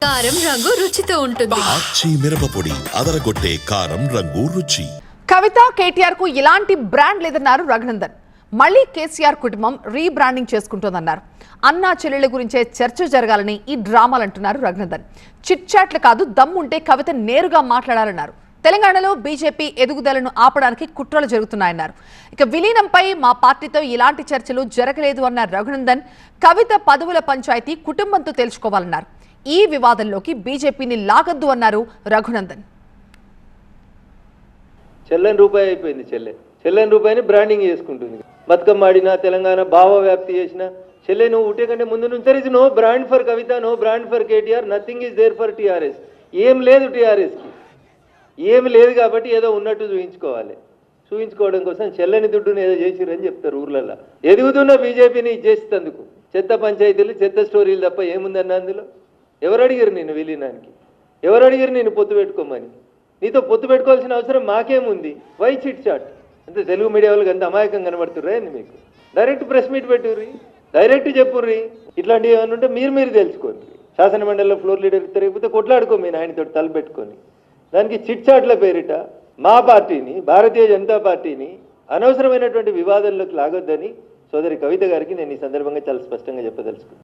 కారం రంగు రుచితో ఉంటుంది. ఆచి మిరపపొడి అదరగొట్టే కారం రంగు రుచి. కవిత కేటీఆర్ కు ఇలాంటి బ్రాండ్ లేదన్నారు రఘునందన్. మళ్ళీ కేసీఆర్ కుటుంబం రీబ్రాండింగ్ చేసుకుంటోందన్నారు. అన్నా చెల్లెళ్ల గురించే చర్చ జరగాలని ఈ డ్రామాలు అంటున్నారు రఘునందన్. చిట్ చాట్లు కాదు, దమ్ముంటే కవిత నేరుగా మాట్లాడాలన్నారు. తెలంగాణలో బీజేపీ ఎదుగుదలను ఆపడానికి కుట్రలు జరుగుతున్నాయన్నారు. ఇక విలీనంపై మా పార్టీతో ఇలాంటి చర్చలు జరగలేదు అన్న రఘునందన్, కవిత పదవుల పంచాయతీ కుటుంబంతో తెలుసుకోవాలన్నారు. ఈ వివాదంలోకి బీజేపీని లాగద్దు అన్నారు రఘునందన్. చెల్లని రూపాయి అయిపోయింది. చెల్లని రూపాయిని బ్రాండింగ్ చేసుకుంటుంది. బతుకమ్మ ఆడినా, తెలంగాణ భావ వ్యాప్తి చేసిన చెల్లె నువ్వు ఉంటే కంటే ముందు నుంచి no brand for Kavitha, no brand for KTR, nothing is there for TRS. ఏం లేదు టీఆర్ఎస్కి, ఏమి లేదు కాబట్టి ఏదో ఉన్నట్టు చూపించుకోవడం కోసం చెల్లని దుడ్డును ఏదో చేసిరని చెప్తారు ఊర్లలో. ఎదుగుతున్న బీజేపీని ఇచ్చేసేందుకు చెత్త పంచాయతీలు, చెత్త స్టోరీలు తప్ప ఏముందన్న అందులో? ఎవరు అడిగారు నిన్ను విలీనానికి? ఎవరు అడిగారు నిన్ను పొత్తు పెట్టుకోమని? నీతో పొత్తు పెట్టుకోవాల్సిన అవసరం మాకేముంది? Why chit chat? అంటే తెలుగు మీడియా వాళ్ళకి అంత అమాయకం కనబడుతుర్రా ఏంది మీకు? డైరెక్ట్ ప్రెస్ మీట్ పెట్టుర్రి, డైరెక్ట్ చెప్పుర్రి. ఇట్లాంటివి ఏమైనా ఉంటే మీరు తెలుసుకోండి. శాసన మండలిలో ఫ్లోర్ లీడర్ తిరగకపోతే కొట్లాడుకో మీ నాయనతో తలపెట్టుకొని. దానికి చిట్ చాట్ల పేరిట మా పార్టీని, భారతీయ జనతా పార్టీని అనవసరమైనటువంటి వివాదంలోకి లాగొద్దని సోదరి కవిత గారికి నేను ఈ సందర్భంగా చాలా స్పష్టంగా చెప్పదలుచుకున్నాను.